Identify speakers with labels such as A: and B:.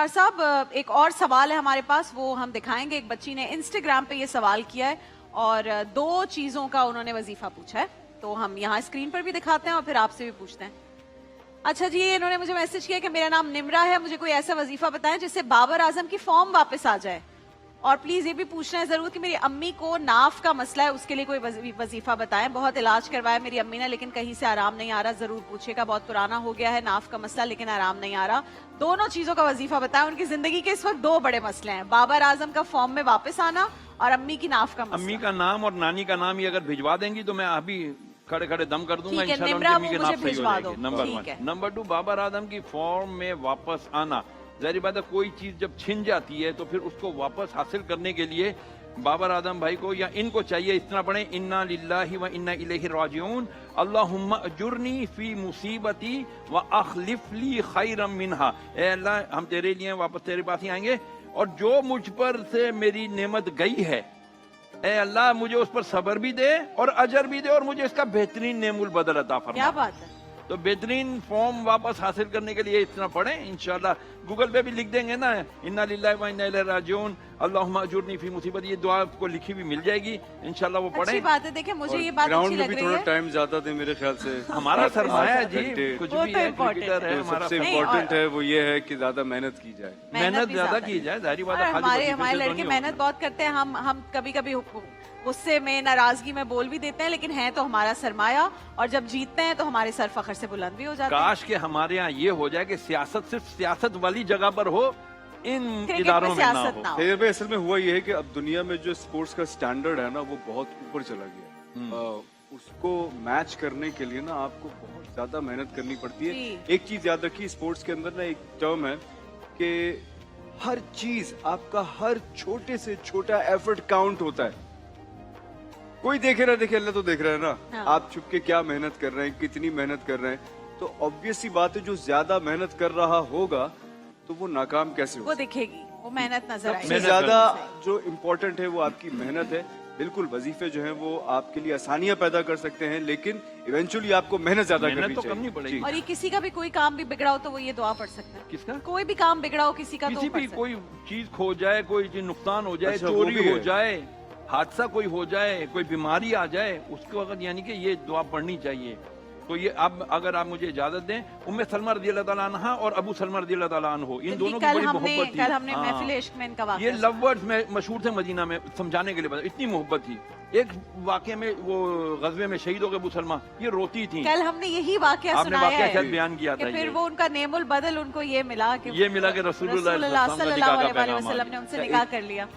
A: افطار صاحب ایک اور سوال ہے ہمارے پاس, وہ ہم دکھائیں گے. ایک بچی نے انسٹاگرام پہ یہ سوال کیا ہے اور 2 چیزوں کا انہوں نے وظیفہ پوچھا ہے, تو ہم یہاں اسکرین پر بھی دکھاتے ہیں اور پھر آپ سے بھی پوچھتے ہیں. اچھا جی, انہوں نے مجھے میسج کیا کہ میرا نام نمرا ہے, مجھے کوئی ایسا وظیفہ بتائیں جس سے بابر اعظم کی فارم واپس آ جائے, اور پلیز یہ بھی پوچھنا ہے ضرور کہ میری امی کو ناف کا مسئلہ ہے, اس کے لیے کوئی وظیفہ بتائیں. بہت علاج کروایا میری امی نے لیکن کہیں سے آرام نہیں آ رہا, ضرور پوچھے گا. بہت پرانا ہو گیا ہے ناف کا مسئلہ لیکن آرام نہیں آ رہا. دونوں چیزوں کا وظیفہ بتائیں. ان کی زندگی کے اس وقت 2 بڑے مسئلے ہیں, بابر اعظم کا فارم میں واپس آنا اور امی کی ناف کا مسئلہ.
B: امی کا نام اور نانی کا نام یہ اگر بھجوا دیں گی تو میں ابھی کھڑے کھڑے دم کر دوں گا,
A: ٹھیک ہے
B: انشاءاللہ
A: نمرا,
B: ان کی
A: وہ
B: امی
A: مجھے
B: کے نام صحیح ہو
A: بھجوا
B: جائے
A: دو.
B: گی. نمبر
A: ٹھیک ہے.
B: 1. نمبر 2, بابر اعظم کی فارم میں واپس آنا. ظاہر بات ہے کوئی چیز جب چھن جاتی ہے تو پھر اس کو واپس حاصل کرنے کے لیے بابر اعظم بھائی کو یا ان کو چاہیے اتنا پڑھیں, انا للہ و انا الیہ راجعون, اللہم اجرنی فی مصیبتی و اخلف لی خیرا منہا. اے اللہ ہم تیرے لیے واپس تیرے پاس ہی آئیں گے, اور جو مجھ پر سے میری نعمت گئی ہے اے اللہ مجھے اس پر صبر بھی دے اور اجر بھی دے, اور مجھے اس کا بہترین نعم البدل عطا فرما.
A: کیا بات ہے.
B: تو بہترین فارم واپس حاصل کرنے کے لیے اتنا پڑھیں, انشاءاللہ گوگل پہ بھی لکھ دیں گے نا, انا للہ و انا الیہ راجعون اللہم اجرنی فی مصیبتی, یہ دعا آپ کو لکھی ہوئی مل جائے گی انشاءاللہ, وہ پڑھیں.
A: اچھی بات ہے. دیکھیں مجھے یہ بات اچھی لگ رہی
C: تھوڑا
A: ہے.
C: ٹائم زیادہ دیں میرے خیال سے.
B: ہمارا سرمایہ ہے جی, کچھ
A: وہ
B: بھی
A: تو
B: ہے,
A: important
B: کرکٹر ہے
C: جو
B: ہمارا.
C: سب سے امپورٹنٹ ہے وہ یہ ہے کہ زیادہ محنت کی جائے.
B: محنت
A: بھی
B: زیادہ کی جائے, ظاہری بات ہے.
A: ہمارے لڑکے محنت بہت کرتے ہیں. ہم کبھی کبھی غصے میں ناراضگی میں بول بھی دیتے ہیں, لیکن ہے تو ہمارا سرمایہ, اور جب جیتتے ہیں تو ہمارے سر فخر سے بلند بھی ہو جاتے ہیں.
B: کاش کہ ہمارے ہاں یہ ہو جائے کہ سیاست صرف سیاست والی جگہ پر ہو, ان
A: کرکٹ
B: اداروں میں نہ
A: سیاست
B: ہو.
A: نہ ہو.
C: خیر بھائی, اصل میں ہوا یہ ہے کہ اب دنیا میں جو سپورٹس کا سٹینڈرڈ ہے نا وہ بہت اوپر چلا گیا. اس کو میچ کرنے کے لیے نا آپ کو بہت زیادہ محنت کرنی پڑتی ہے.
A: جی.
C: ایک چیز یاد رکھیے, سپورٹس کے اندر نا ایک ٹرم ہے کہ ہر چیز, آپ کا ہر چھوٹے سے چھوٹا ایفرٹ کاؤنٹ ہوتا ہے. کوئی دیکھے نہ دیکھے, اللہ تو دیکھ رہا ہے نا.
A: ہاں.
C: آپ چھپ کے کیا محنت کر رہے ہیں, کتنی محنت کر رہے ہیں. تو obvious سی بات ہے جو زیادہ محنت کر رہا ہوگا تو وہ ناکام کیسے
A: وہ
C: ہوگا.
A: دکھے گی, وہ محنت نظر
C: سب
A: آئے
C: سے
A: گی.
C: زیادہ جو امپورٹنٹ ہے وہ آپ کی محنت ہے. بالکل وظیفے جو ہیں وہ آپ کے لیے آسانیاں پیدا کر سکتے ہیں, لیکن ایونچولی آپ کو محنت زیادہ
B: محنت تو کرنی پڑے گی.
A: اور یہ کسی کا بھی کوئی کام بھی بگڑا ہو تو وہ یہ دعا پڑھ سکتا ہے.
B: کس کا؟
A: کوئی بھی کام بگڑا ہو کسی کا تو
B: کسی
A: وہ پڑھ
B: بھی
A: سکتا ہے.
B: کوئی چیز کھو جائے, کوئی چیز نقصان ہو جائے,
C: اچھا, وہ
B: چوری
C: بھی
B: ہو
C: ہے.
B: جائے, حادثہ کوئی ہو جائے, کوئی بیماری آ جائے, اس کے وقت یعنی کہ یہ دعا پڑھنی چاہیے. تو یہ اب اگر آپ مجھے اجازت دیں, ام سلمہ رضی اللہ تعالیٰ عنہا اور ابو سلمہ رضی اللہ تعالیٰ عنہ, ان دونوں کی بڑی محبت تھی.
A: کل ہم نے محفل عشق میں ان کا واقعہ
B: یہ لو ورڈز میں مشہور تھے مدینہ میں, سمجھانے کے لیے اتنی محبت تھی. ایک واقعے میں وہ غزوے میں شہید ہو گئے ابو سلمہ, یہ روتی تھیں.
A: کل ہم نے یہی واقعہ
B: آپ نے
A: سنایا
B: واقعہ
A: ہے
B: شاید بیان کیا تھا.
A: کہ پھر وہ ان کا نعم البدل ان کو یہ ملا کہ
B: رسول اللہ
A: صلی اللہ علیہ
B: کا
A: وسلم نے ان سے نکاح کر لیا.